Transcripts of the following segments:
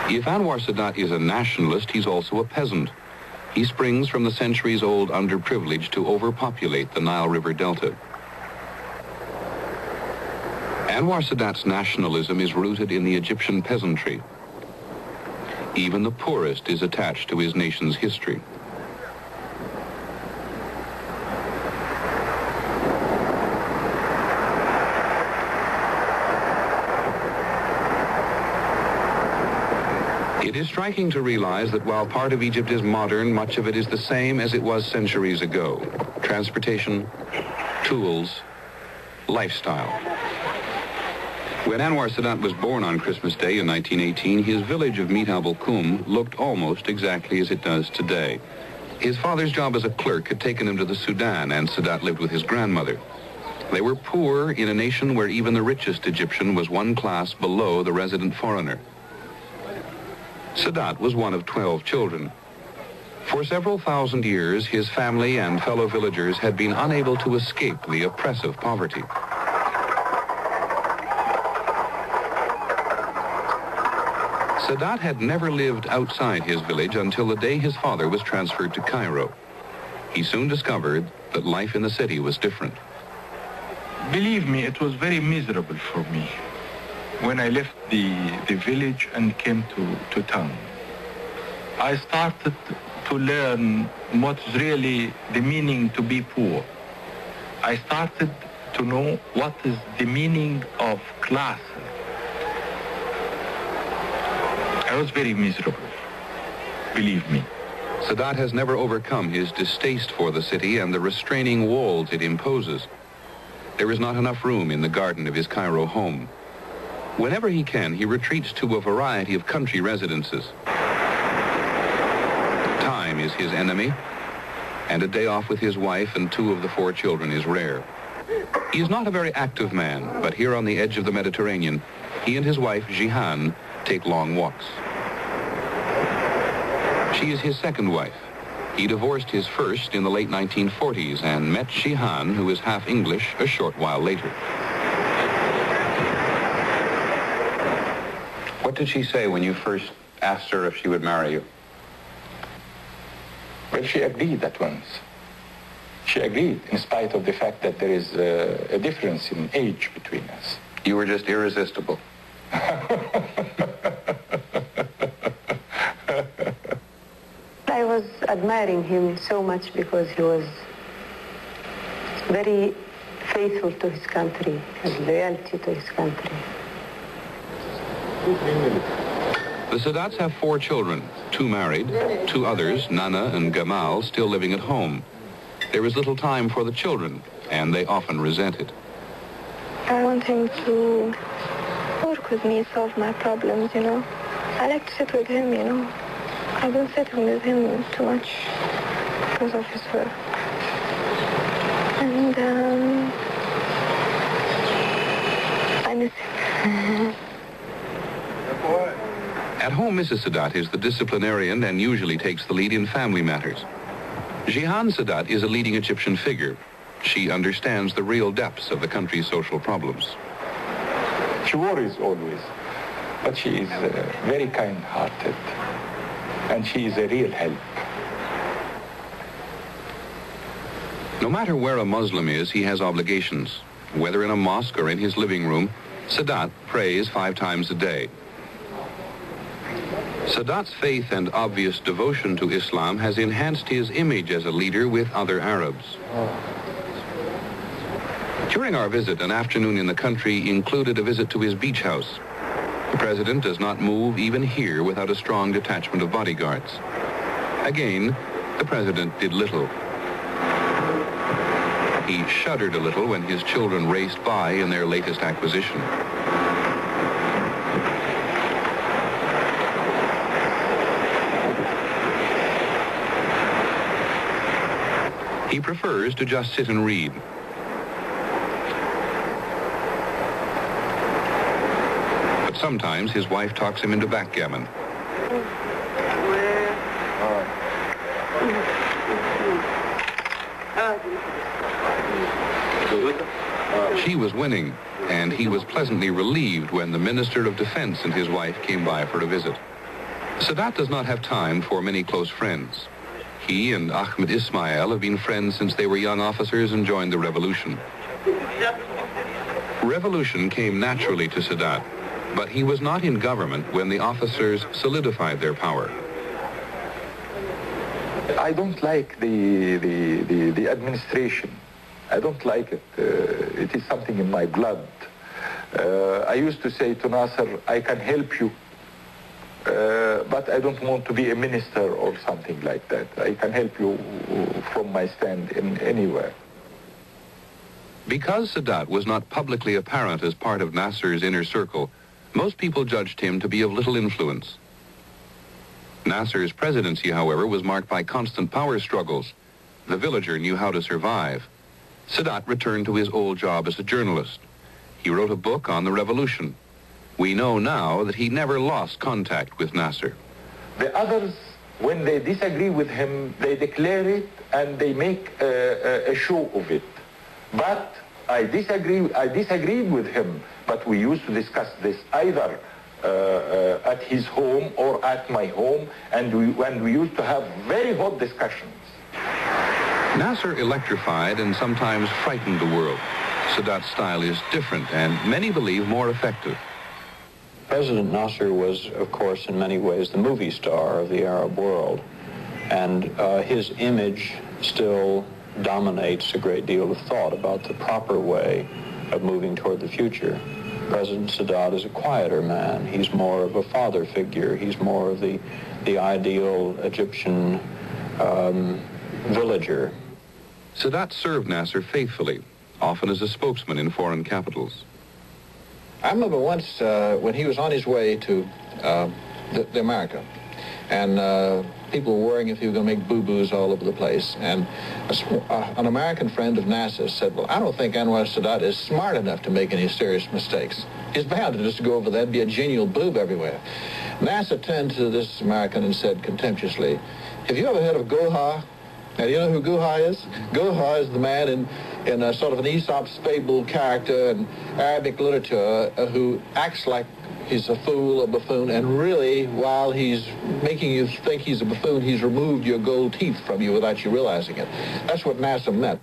If Anwar Sadat is a nationalist, he's also a peasant. He springs from the centuries-old underprivilege to overpopulate the Nile River Delta. Anwar Sadat's nationalism is rooted in the Egyptian peasantry. Even the poorest is attached to his nation's history. It is striking to realize that while part of Egypt is modern, much of it is the same as it was centuries ago. Transportation, tools, lifestyle. When Anwar Sadat was born on Christmas Day in 1918, his village of Mit al-Kum looked almost exactly as it does today. His father's job as a clerk had taken him to the Sudan, and Sadat lived with his grandmother. They were poor in a nation where even the richest Egyptian was one class below the resident foreigner. Sadat was one of 12 children. For several thousand years, his family and fellow villagers had been unable to escape the oppressive poverty. Sadat had never lived outside his village until the day his father was transferred to Cairo. He soon discovered that life in the city was different. Believe me, it was very miserable for me when I left the village and came to town. I started to learn what's really the meaning to be poor. I started to know what is the meaning of class. I was very miserable, believe me. Sadat has never overcome his distaste for the city and the restraining walls it imposes. There is not enough room in the garden of his Cairo home. Whenever he can, he retreats to a variety of country residences. Time is his enemy, and a day off with his wife and 2 of the 4 children is rare. He is not a very active man, but here on the edge of the Mediterranean, he and his wife, Jihan, take long walks. She is his second wife. He divorced his first in the late 1940s and met Jihan, who is half English, a short while later. What did she say when you first asked her if she would marry you? Well, she agreed at once. She agreed, in spite of the fact that there is a difference in age between us. You were just irresistible. I was admiring him so much because he was very faithful to his country and loyalty to his country. The Sadats have 4 children, 2 married, 2 others, Nana and Gamal, still living at home. There is little time for the children, and they often resent it. I want him to work with me, solve my problems, you know. I like to sit with him, you know. I don't sit with him too much because of his work. And I miss him. At home, Mrs. Sadat is the disciplinarian and usually takes the lead in family matters. Jihan Sadat is a leading Egyptian figure. She understands the real depths of the country's social problems. She worries always, but she is very kind-hearted, and she is a real help. No matter where a Muslim is, he has obligations. Whether in a mosque or in his living room, Sadat prays 5 times a day. Sadat's faith and obvious devotion to Islam has enhanced his image as a leader with other Arabs. During our visit, an afternoon in the country included a visit to his beach house. The president does not move even here without a strong detachment of bodyguards. Again, the president did little. He shuddered a little when his children raced by in their latest acquisition. He prefers to just sit and read. But sometimes his wife talks him into backgammon. She was winning, and he was pleasantly relieved when the Minister of Defense and his wife came by for a visit. Sadat does not have time for many close friends. He and Ahmed Ismail have been friends since they were young officers and joined the revolution. Revolution came naturally to Sadat, but he was not in government when the officers solidified their power. I don't like the administration. I don't like it. It is something in my blood. I used to say to Nasser, I can help you, but I don't want to be a minister or something like that. I can help you from my stand in anywhere. Because Sadat was not publicly apparent as part of Nasser's inner circle, most people judged him to be of little influence. Nasser's presidency, however, was marked by constant power struggles. The villager knew how to survive. Sadat returned to his old job as a journalist. He wrote a book on the revolution. We know now that he never lost contact with Nasser. The others, when they disagree with him, they declare it and they make a show of it. But I disagreed with him, but we used to discuss this either at his home or at my home, and we used to have very hot discussions. Nasser electrified and sometimes frightened the world. Sadat's style is different and many believe more effective. President Nasser was, of course, in many ways the movie star of the Arab world, and his image still dominates a great deal of thought about the proper way of moving toward the future. President Sadat is a quieter man. He's more of a father figure. He's more of the ideal Egyptian villager. Sadat served Nasser faithfully, often as a spokesman in foreign capitals. I remember once when he was on his way to America, and people were worrying if he was going to make boo-boos all over the place. And an American friend of Nasser's said, well, I don't think Anwar Sadat is smart enough to make any serious mistakes. He's bound to just go over there and be a genial boob everywhere. Nasser turned to this American and said contemptuously, have you ever heard of Goha? Now, do you know who Goha is? Goha is the man in a sort of an Aesop's fable character in Arabic literature who acts like he's a fool, a buffoon, and really, while he's making you think he's a buffoon, he's removed your gold teeth from you without you realizing it. That's what Nasser meant.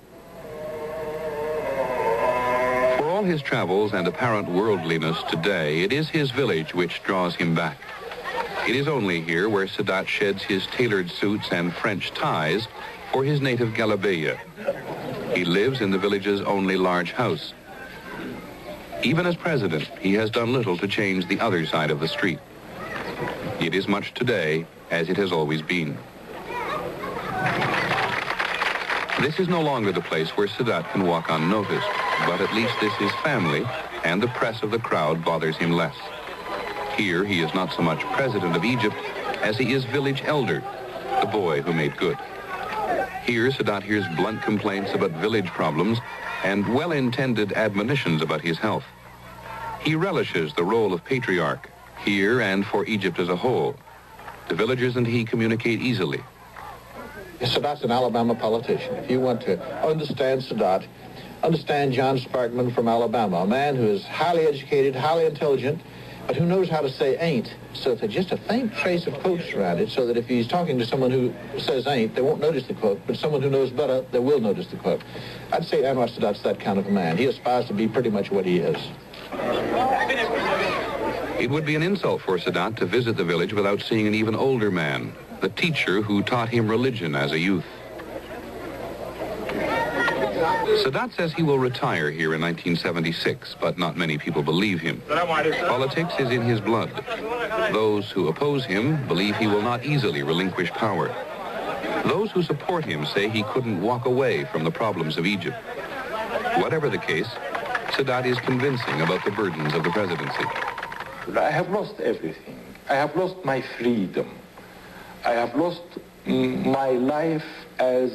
For all his travels and apparent worldliness today, it is his village which draws him back. It is only here where Sadat sheds his tailored suits and French ties for his native Galabeya. He lives in the village's only large house. Even as president, he has done little to change the other side of the street. It is much today as it has always been. This is no longer the place where Sadat can walk unnoticed, but at least this is family, and the press of the crowd bothers him less. Here, he is not so much president of Egypt as he is village elder, the boy who made good. Here, Sadat hears blunt complaints about village problems and well-intended admonitions about his health. He relishes the role of patriarch, here and for Egypt as a whole. The villagers and he communicate easily. Sadat's an Alabama politician. If you want to understand Sadat, understand John Sparkman from Alabama, a man who is highly educated, highly intelligent, but who knows how to say ain't, so that just a faint trace of quotes around it, so that if he's talking to someone who says ain't, they won't notice the quote, but someone who knows better, they will notice the quote. I'd say Anwar Sadat's that kind of a man. He aspires to be pretty much what he is. It would be an insult for Sadat to visit the village without seeing an even older man, the teacher who taught him religion as a youth. Sadat says he will retire here in 1976, but not many people believe him. Politics is in his blood. Those who oppose him believe he will not easily relinquish power. Those who support him say he couldn't walk away from the problems of Egypt. Whatever the case, Sadat is convincing about the burdens of the presidency. I have lost everything. I have lost my freedom. I have lost my life as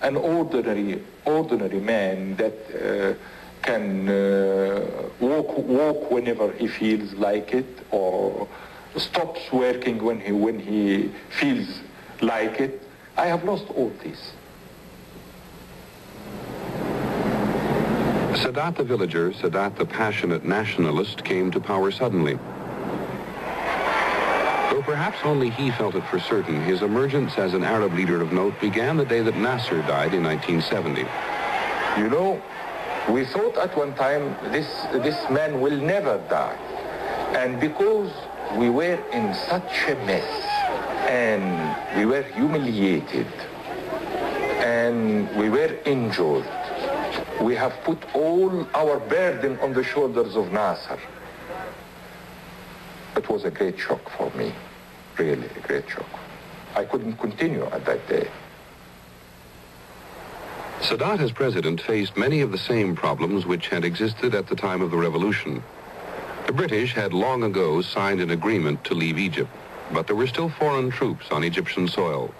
an ordinary man that can walk whenever he feels like it, or stops working when he feels like it. I have lost all this. Sadat the villager, Sadat the passionate nationalist, came to power suddenly. Though perhaps only he felt it for certain, his emergence as an Arab leader of note began the day that Nasser died in 1970. You know, we thought at one time this man will never die. And because we were in such a mess, and we were humiliated, and we were injured, we have put all our burden on the shoulders of Nasser. It was a great shock for me, really a great shock. I couldn't continue at that day. Sadat as president faced many of the same problems which had existed at the time of the revolution. The British had long ago signed an agreement to leave Egypt, but there were still foreign troops on Egyptian soil.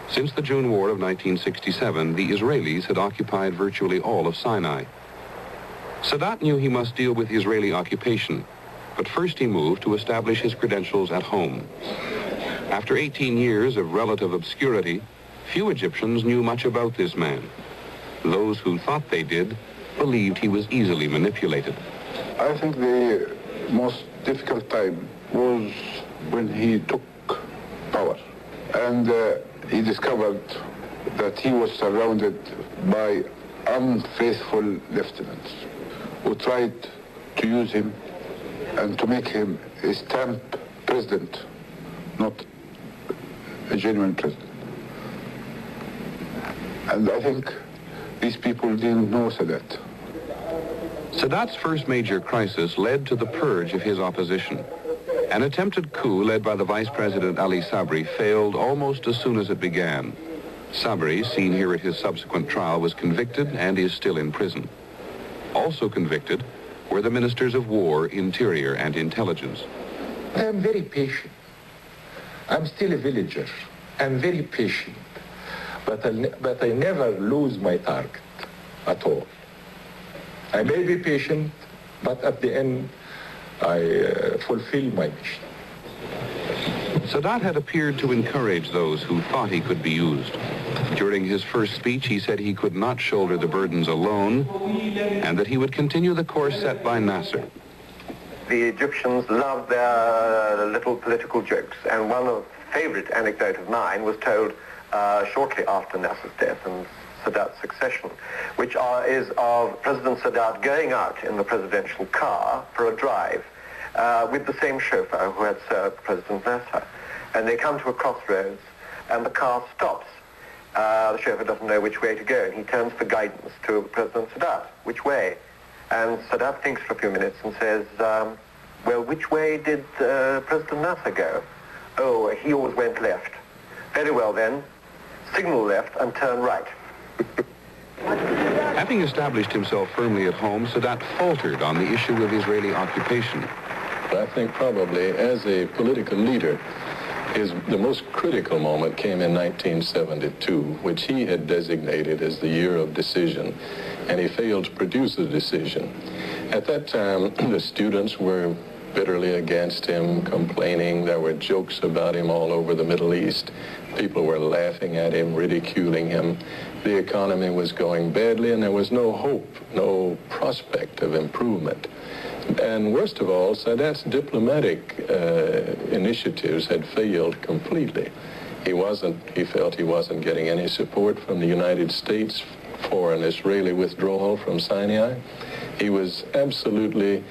Since the June War of 1967, the Israelis had occupied virtually all of Sinai. Sadat knew he must deal with Israeli occupation, but first he moved to establish his credentials at home. After 18 years of relative obscurity, few Egyptians knew much about this man. Those who thought they did believed he was easily manipulated. I think the most difficult time was when he took power and he discovered that he was surrounded by unfaithful lieutenants who tried to use him and to make him a stamp president, not a genuine president. And I think these people didn't know Sadat. Sadat's first major crisis led to the purge of his opposition. An attempted coup led by the Vice President Ali Sabri failed almost as soon as it began. Sabri, seen here at his subsequent trial, was convicted and is still in prison. Also convicted were the Ministers of War, Interior, and Intelligence. I am very patient. I'm still a villager. I'm very patient. But I never lose my target at all. I may be patient, but at the end, I fulfill my mission. Sadat had appeared to encourage those who thought he could be used. During his first speech, he said he could not shoulder the burdens alone and that he would continue the course set by Nasser. The Egyptians loved their little political jokes, and one of the favorite anecdote of mine was told shortly after Nasser's death and Sadat's succession, which is of President Sadat going out in the presidential car for a drive with the same chauffeur who had served President Nasser. And they come to a crossroads and the car stops. The chauffeur doesn't know which way to go, and he turns for guidance to President Sadat. Which way? And Sadat thinks for a few minutes and says, well, which way did President Nasser go? Oh, he always went left. Very well then, signal left and turn right. Having established himself firmly at home, Sadat faltered on the issue of Israeli occupation. I think probably as a political leader, the most critical moment came in 1972, which he had designated as the year of decision, and he failed to produce a decision. At that time, the students were bitterly against him, complaining. There were jokes about him all over the Middle East. People were laughing at him, ridiculing him. The economy was going badly, and there was no hope, no prospect of improvement. And worst of all, Sadat's diplomatic initiatives had failed completely. He felt he wasn't getting any support from the United States for an Israeli withdrawal from Sinai. He was absolutely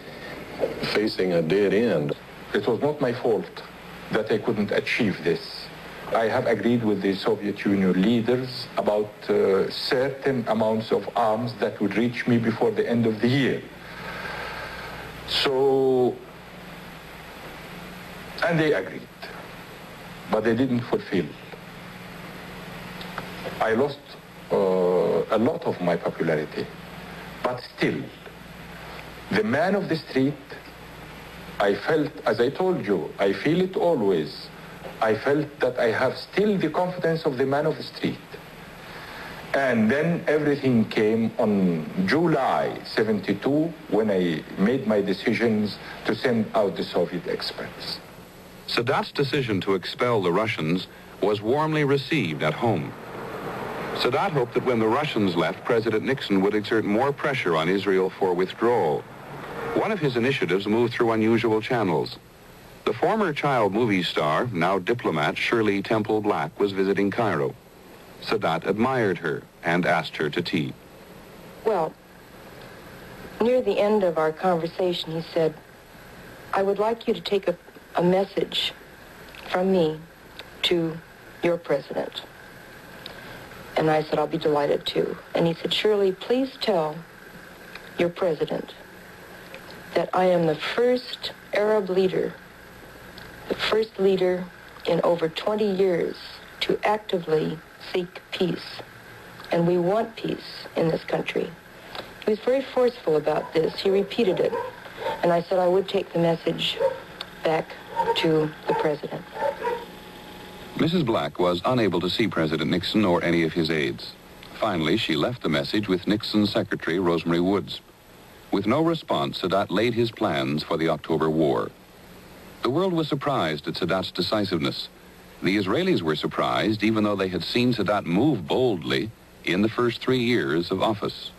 facing a dead end. It was not my fault that I couldn't achieve this. I have agreed with the Soviet Union leaders about certain amounts of arms that would reach me before the end of the year. So, and they agreed, but they didn't fulfill. I lost a lot of my popularity, but still, the man of the street, I felt, as I told you, I feel it always, I felt that I have still the confidence of the man of the street. And then everything came on July 72 when I made my decisions to send out the Soviet experts. Sadat's decision to expel the Russians was warmly received at home. Sadat hoped that when the Russians left, President Nixon would exert more pressure on Israel for withdrawal. One of his initiatives moved through unusual channels. The former child movie star, now diplomat Shirley Temple Black, was visiting Cairo. Sadat admired her and asked her to tea. Well, near the end of our conversation, he said, I would like you to take a message from me to your president. And I said, I'll be delighted to. And he said, Shirley, please tell your president that I am the first Arab leader, the first leader in over 20 years to actively seek peace. And we want peace in this country. He was very forceful about this. He repeated it. And I said I would take the message back to the president. Mrs. Black was unable to see President Nixon or any of his aides. Finally, she left the message with Nixon's secretary, Rosemary Woods. With no response, Sadat laid his plans for the October War. The world was surprised at Sadat's decisiveness. The Israelis were surprised, even though they had seen Sadat move boldly in the first 3 years of office.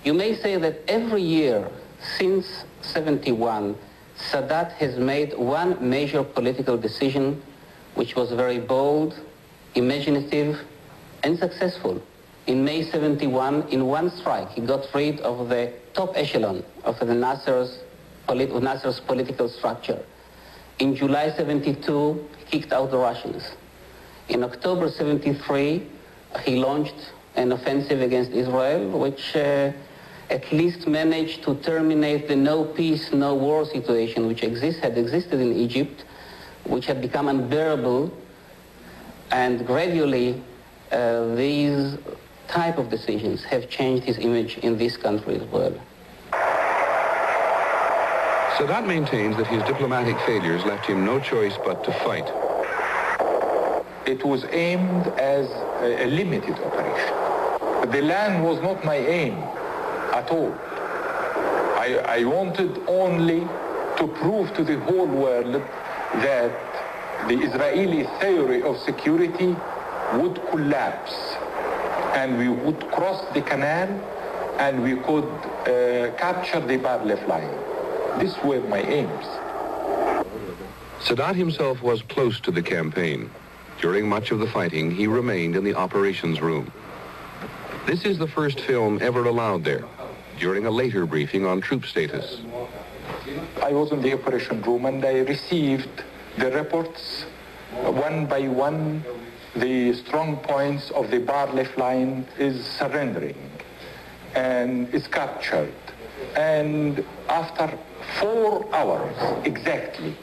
You may say that every year since 71, Sadat has made one major political decision which was very bold, imaginative, and successful. In May 71, in one strike, he got rid of the top echelon of the Nasser's political structure. In July 72, he kicked out the Russians. In October 73, he launched an offensive against Israel, which at least managed to terminate the no peace, no war situation which had existed in Egypt, which had become unbearable, and gradually these type of decisions have changed his image in this country as well. Sadat maintains that his diplomatic failures left him no choice but to fight. It was aimed as a limited operation. The land was not my aim at all. I wanted only to prove to the whole world that the Israeli theory of security would collapse and we would cross the canal and we could capture the Bar-Lev line. These were my aims. Sadat himself was close to the campaign. During much of the fighting, he remained in the operations room. This is the first film ever allowed there, during a later briefing on troop status. I was in the operation room and I received the reports one by one. The strong points of the Bar-Lev line is surrendering and is captured. And after 4 hours exactly,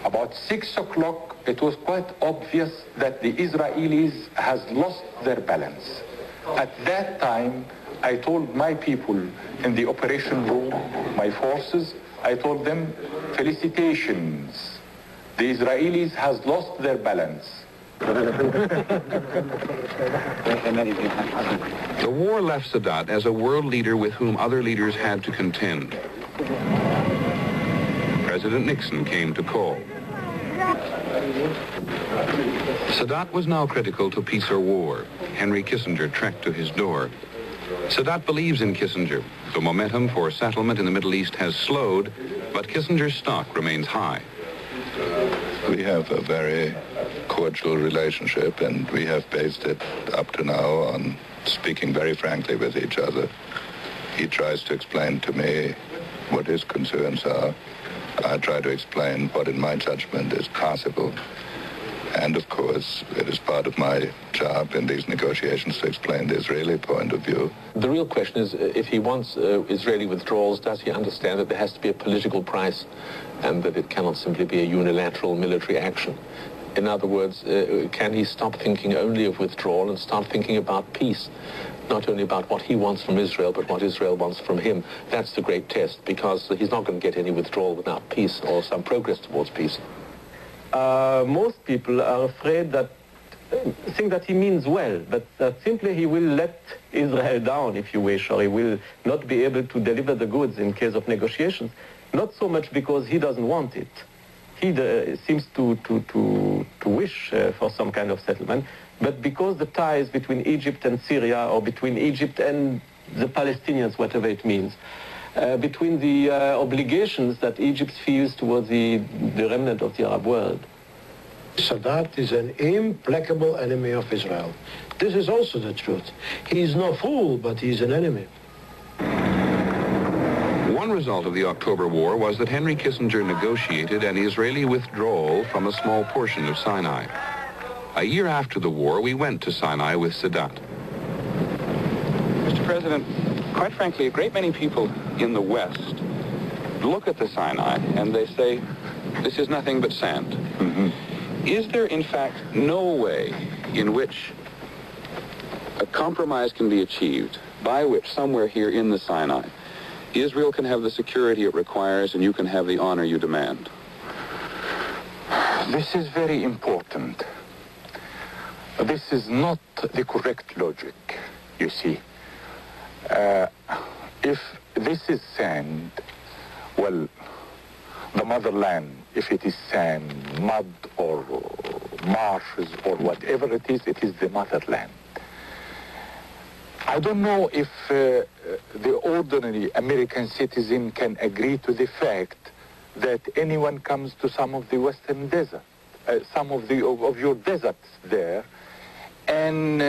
about 6 o'clock, it was quite obvious that the Israelis has lost their balance. At that time, I told my people in the operation room, my forces, I told them, felicitations. The Israelis has lost their balance. The war left Sadat as a world leader with whom other leaders had to contend. President Nixon came to call. Sadat was now critical to peace or war. Henry Kissinger trekked to his door. Sadat believes in Kissinger. The momentum for settlement in the Middle East has slowed, but Kissinger's stock remains high. We have a very cordial relationship, and we have based it up to now on speaking very frankly with each other. He tries to explain to me what his concerns are. I try to explain what, in my judgment, is possible. And, of course, it is part of my job in these negotiations to explain the Israeli point of view. The real question is, if he wants Israeli withdrawals, does he understand that there has to be a political price and that it cannot simply be a unilateral military action? In other words, can he stop thinking only of withdrawal and start thinking about peace? Not only about what he wants from Israel, but what Israel wants from him. That's the great test, because he's not going to get any withdrawal without peace or some progress towards peace. Most people are afraid that, think that he means well, but that simply he will let Israel down, if you wish, or he will not be able to deliver the goods in case of negotiations. Not so much because he doesn't want it. He seems to wish for some kind of settlement, but because the ties between Egypt and Syria, or between Egypt and the Palestinians, whatever it means, between the obligations that Egypt feels towards the remnant of the Arab world. Sadat is an implacable enemy of Israel. This is also the truth. He is no fool, but he is an enemy. One result of the October War was that Henry Kissinger negotiated an Israeli withdrawal from a small portion of Sinai. A year after the war, we went to Sinai with Sadat. Mr. President, quite frankly, a great many people in the West look at the Sinai and they say, this is nothing but sand. Mm-hmm. Is there, in fact, no way in which a compromise can be achieved by which somewhere here in the Sinai, Israel can have the security it requires and you can have the honor you demand? This is very important. This is not the correct logic, you see. If this is sand, well, the motherland, if it is sand, mud, or marshes, or whatever it is the motherland. I don't know if the ordinary American citizen can agree to the fact that anyone comes to some of the western desert, some of your deserts there, and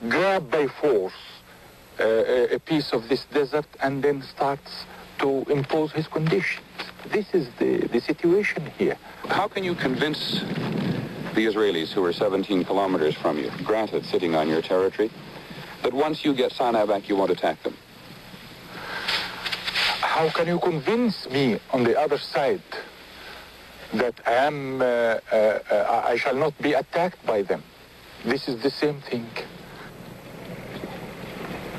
grab by force a piece of this desert and then starts to impose his conditions. This is the situation here. How can you convince the Israelis who are 17 kilometers from you, granted sitting on your territory, that once you get Sinai back, you won't attack them? How can you convince me on the other side that I shall not be attacked by them? This is the same thing.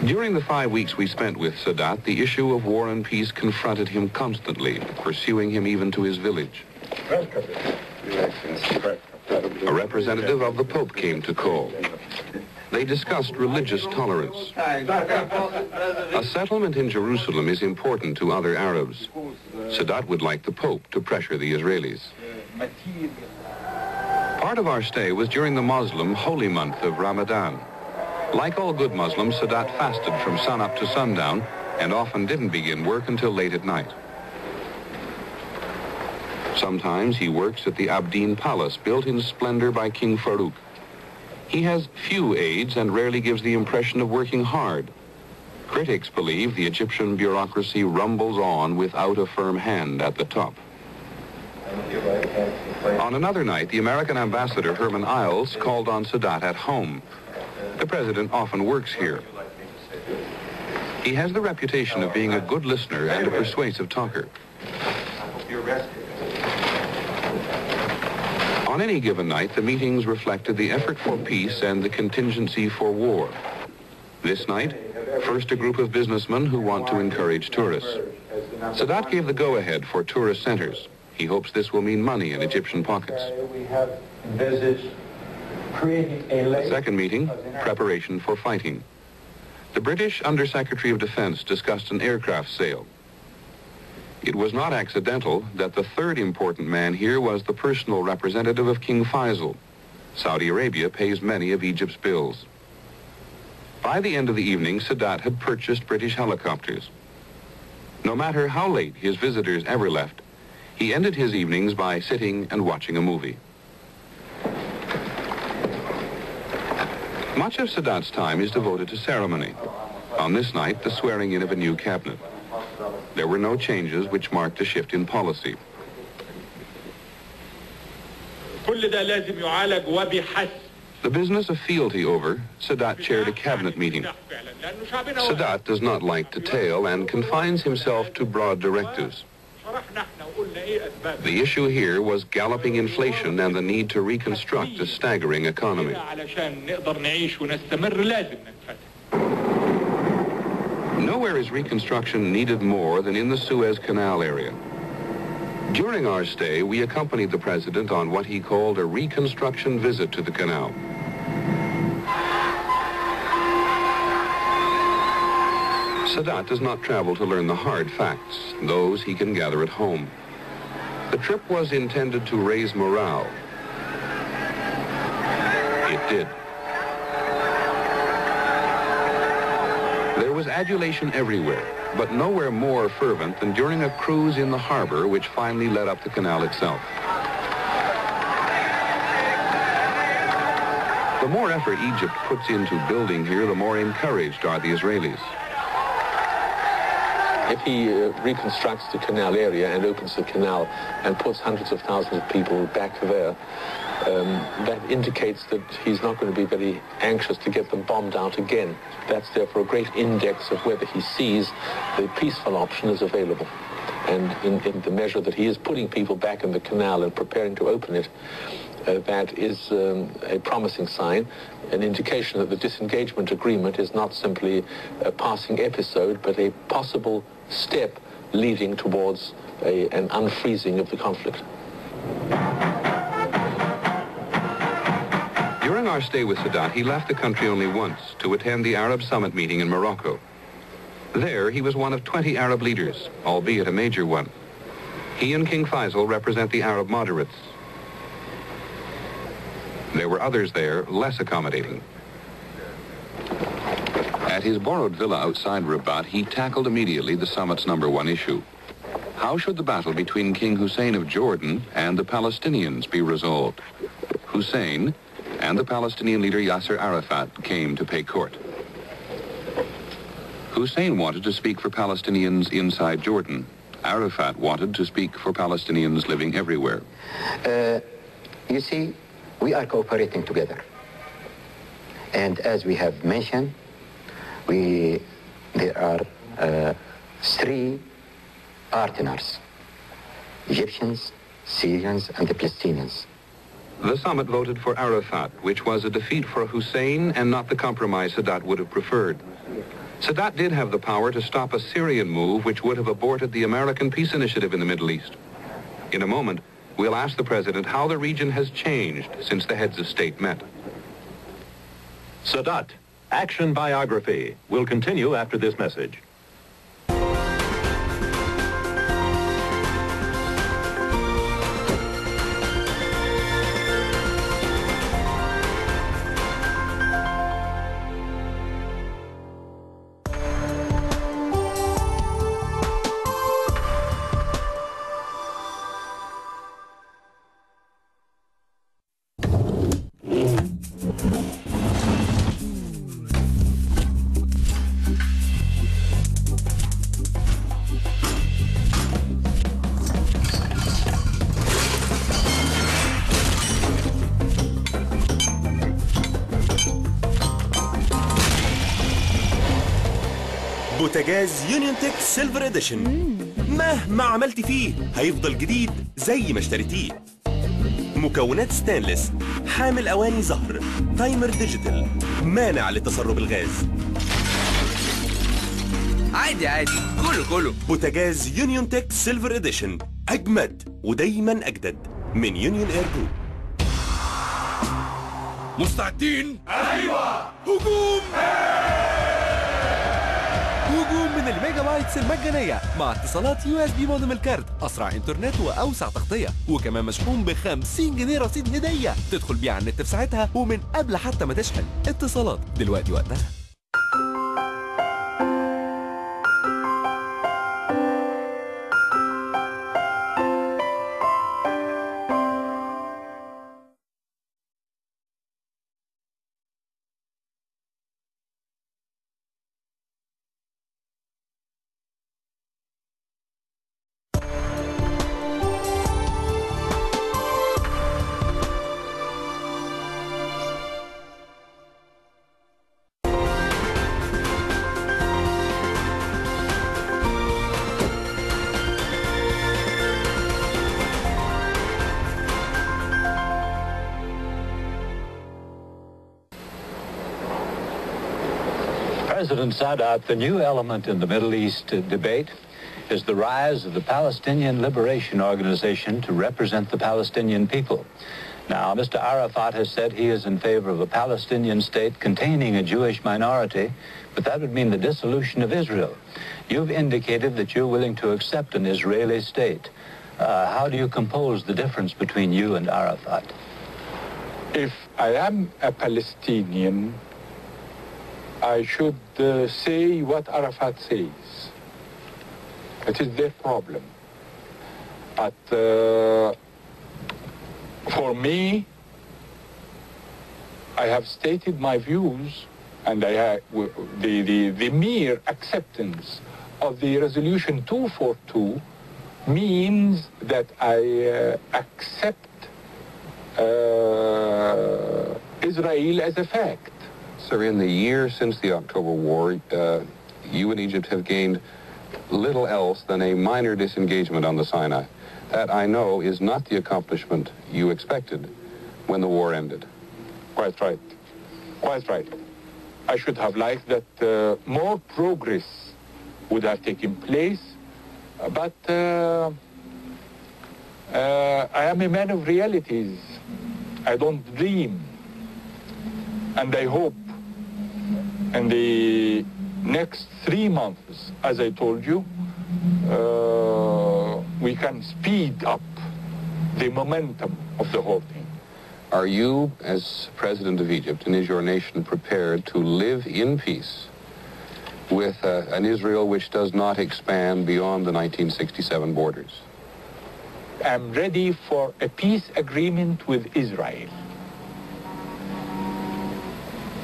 During the 5 weeks we spent with Sadat, the issue of war and peace confronted him constantly, pursuing him even to his village. A representative of the Pope came to call. They discussed religious tolerance. A settlement in Jerusalem is important to other Arabs. Sadat would like the Pope to pressure the Israelis. Part of our stay was during the Muslim holy month of Ramadan. Like all good Muslims, Sadat fasted from sunup to sundown and often didn't begin work until late at night. Sometimes he works at the Abdeen Palace, built in splendor by King Farouk. He has few aides and rarely gives the impression of working hard. Critics believe the Egyptian bureaucracy rumbles on without a firm hand at the top. On another night, the American ambassador, Herman Isles, called on Sadat at home. The president often works here. He has the reputation of being a good listener and a persuasive talker. On any given night, the meetings reflected the effort for peace and the contingency for war. This night, first a group of businessmen who want to encourage tourists. Sadat gave the go-ahead for tourist centers. He hopes this will mean money in Egyptian pockets. We have envisaged creating The second meeting, preparation for fighting. The British Under-Secretary of Defense discussed an aircraft sale. It was not accidental that the third important man here was the personal representative of King Faisal. Saudi Arabia pays many of Egypt's bills. By the end of the evening, Sadat had purchased British helicopters. No matter how late his visitors ever left, he ended his evenings by sitting and watching a movie. Much of Sadat's time is devoted to ceremony. On this night, the swearing in of a new cabinet. There were no changes which marked a shift in policy. The business of fealty over, Sadat chaired a cabinet meeting. Sadat does not like detail and confines himself to broad directives. The issue here was galloping inflation and the need to reconstruct a staggering economy. Nowhere is reconstruction needed more than in the Suez Canal area. During our stay, we accompanied the president on what he called a reconstruction visit to the canal. Sadat does not travel to learn the hard facts. Those he can gather at home. The trip was intended to raise morale. It did. There was adulation everywhere. but nowhere more fervent than during a cruise in the harbor which finally led up the canal itself. The more effort Egypt puts into building here, the more encouraged are the Israelis. If he reconstructs the canal area and opens the canal and puts hundreds of thousands of people back there, that indicates that he's not going to be very anxious to get them bombed out again. That's therefore a great index of whether he sees the peaceful option is available. And in the measure that he is putting people back in the canal and preparing to open it, that is a promising sign, an indication that the disengagement agreement is not simply a passing episode, but a possible step leading towards an unfreezing of the conflict. During our stay with Sadat, he left the country only once to attend the Arab Summit meeting in Morocco. There, he was one of 20 Arab leaders, albeit a major one. He and King Faisal represent the Arab moderates. There were others there less accommodating. At his borrowed villa outside Rabat, he tackled immediately the summit's #1 issue. How should the battle between King Hussein of Jordan and the Palestinians be resolved? Hussein and the Palestinian leader Yasser Arafat came to pay court. Hussein wanted to speak for Palestinians inside Jordan. Arafat wanted to speak for Palestinians living everywhere. You see, we are cooperating together. And as we have mentioned, there are 3 partners: Egyptians, Syrians, and the Palestinians. The summit voted for Arafat, which was a defeat for Hussein and not the compromise Sadat would have preferred. Sadat did have the power to stop a Syrian move which would have aborted the American peace initiative in the Middle East. In a moment, we'll ask the president how the region has changed since the heads of state met. Sadat, Action Biography, will continue after this message. بوتاجاز يونيون تك سيلفر اديشن، مهما عملت فيه هيفضل جديد زي ما اشتريتيه. مكونات ستانلس، حامل اواني زهر، تايمر ديجيتال، مانع لتسرب الغاز. عادي عادي، كله بوتاجاز يونيون تك سيلفر اديشن، اجمد ودايما اجدد من يونيون اير جروب. مستعدين؟ ايوه. هجوم من الميجا بايتس المجانية مع اتصالات USB مودم الكارت، أسرع إنترنت وأوسع تغطية، وكمان مشحون ب50 جنيه رصيد هدية تدخل بيه على النت في ساعتها ومن قبل حتى ما تشحن. اتصالات، دلوقتي وقتها. President Sadat, the new element in the Middle East debate is the rise of the Palestinian Liberation Organization to represent the Palestinian people. Now, Mr. Arafat has said he is in favor of a Palestinian state containing a Jewish minority, but that would mean the dissolution of Israel. You've indicated that you're willing to accept an Israeli state. How do you compose the difference between you and Arafat? If I am a Palestinian, I should say what Arafat says. It is their problem. But for me, I have stated my views, and the mere acceptance of the resolution 242 means that I accept Israel as a fact. Sir, in the year since the October War, you and Egypt have gained little else than a minor disengagement on the Sinai. That, I know, is not the accomplishment you expected when the war ended. Quite right. Quite right. I should have liked that more progress would have taken place, but I am a man of realities. I don't dream. And I hope in the next 3 months, as I told you, we can speed up the momentum of the whole thing. Are you, as President of Egypt, and is your nation prepared to live in peace with an Israel which does not expand beyond the 1967 borders? I'm ready for a peace agreement with Israel.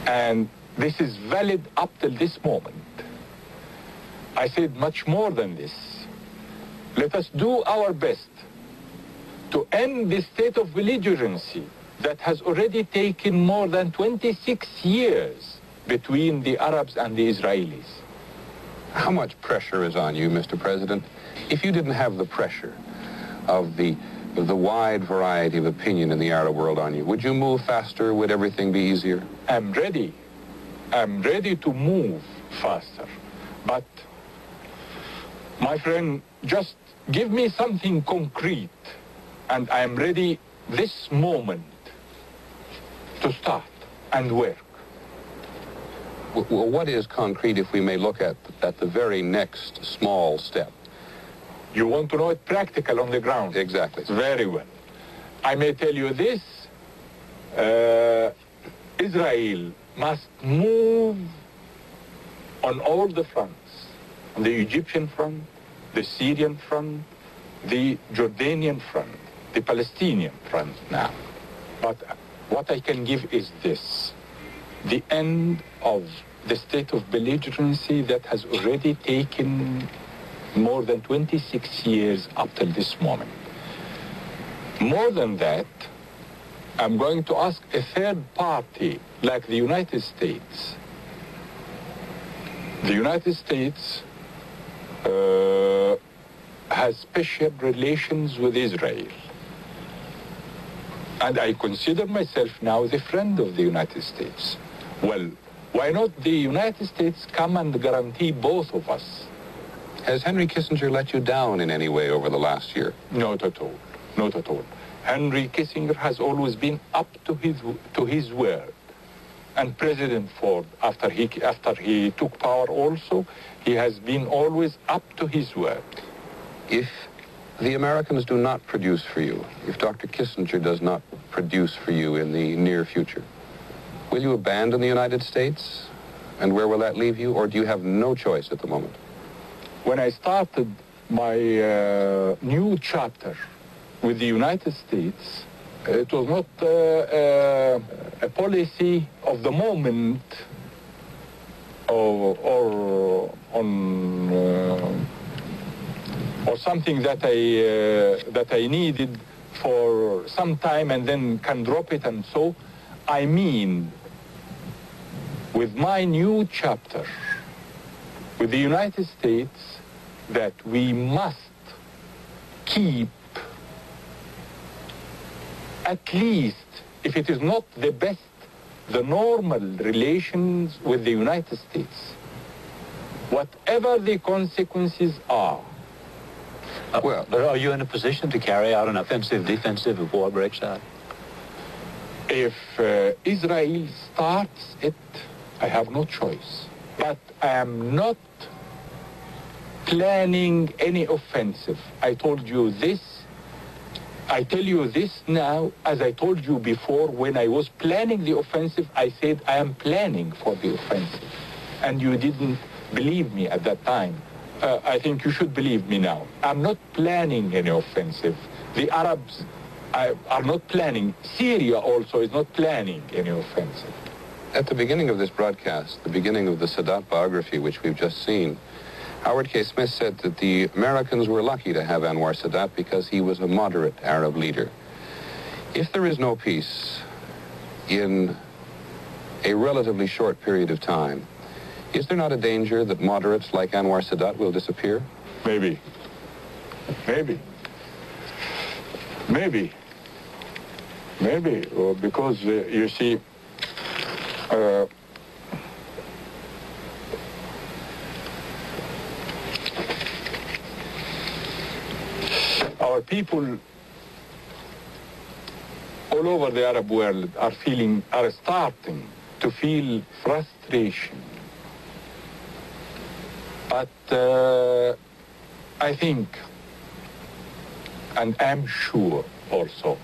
And this is valid up till this moment. I said much more than this. Let us do our best to end the state of belligerency that has already taken more than 26 years between the Arabs and the Israelis. How much pressure is on you, Mr. President? If you didn't have the pressure of the wide variety of opinion in the Arab world on you, would you move faster? Would everything be easier? I'm ready. I'm ready to move faster. But, my friend, just give me something concrete, and I'm ready this moment to start and work. Well, what is concrete if we may look at the very next small step? You want to know it practical on the ground? Exactly. Very well. I may tell you this. Israel must move on all the fronts. On the Egyptian front, the Syrian front, the Jordanian front, the Palestinian front now. But what I can give is this. The end of the state of belligerency that has already taken more than 26 years up till this moment. More than that, I'm going to ask a third party, like the United States. The United States has special relations with Israel. And I consider myself now the friend of the United States. Well, why not the United States come and guarantee both of us? Has Henry Kissinger let you down in any way over the last year? Not at all. Not at all. Henry Kissinger has always been up to his word. And President Ford, after he took power also, he has been always up to his word. If the Americans do not produce for you, if Dr. Kissinger does not produce for you in the near future, will you abandon the United States? And where will that leave you? Or do you have no choice at the moment? When I started my new chapter with the United States, it was not a policy of the moment or something that I needed for some time and then can drop it. And so I mean, with my new chapter with the United States, that we must keep at least, if it is not the best, the normal relations with the United States, whatever the consequences are. Well, but are you in a position to carry out an offensive, defensive if war breaks out? If Israel starts it, I have no choice. But I am not planning any offensive. I told you this. I tell you this now, as I told you before, when I was planning the offensive, I said I am planning for the offensive. And you didn't believe me at that time. I think you should believe me now. I'm not planning any offensive. The Arabs are not planning. Syria also is not planning any offensive. At the beginning of this broadcast, the beginning of the Sadat biography, which we've just seen, Howard K. Smith said that the Americans were lucky to have Anwar Sadat because he was a moderate Arab leader. If there is no peace in a relatively short period of time, is there not a danger that moderates like Anwar Sadat will disappear? Maybe. Maybe. Maybe. Maybe. Because, you see, our people all over the Arab world are starting to feel frustration. But I think, and I'm sure also,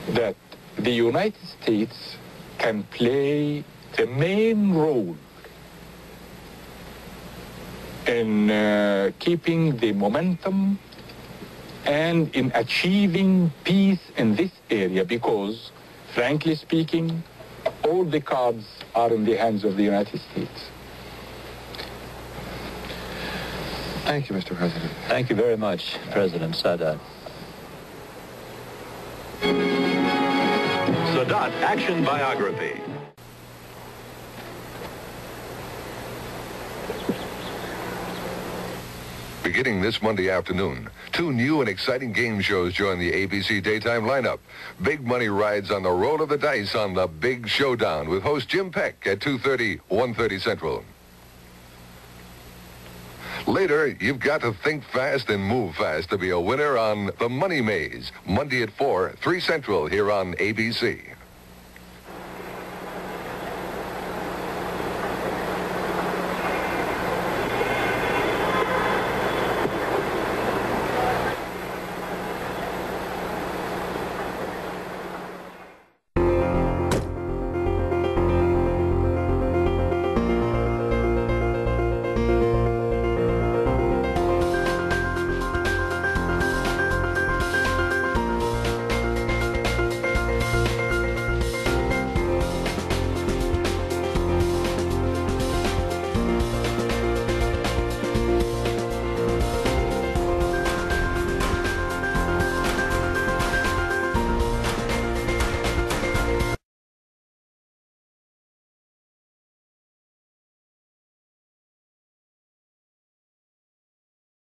that the United States can play the main role in keeping the momentum and in achieving peace in this area because, frankly speaking, all the cards are in the hands of the United States. Thank you, Mr. President. Thank you very much, President Sadat. Sadat Action Biography. Beginning this Monday afternoon, 2 new and exciting game shows join the ABC daytime lineup. Big money rides on the roll of the dice on The Big Showdown with host Jim Peck at 2:30, 1:30 Central. Later, you've got to think fast and move fast to be a winner on The Money Maze, Monday at 4, 3 Central here on ABC.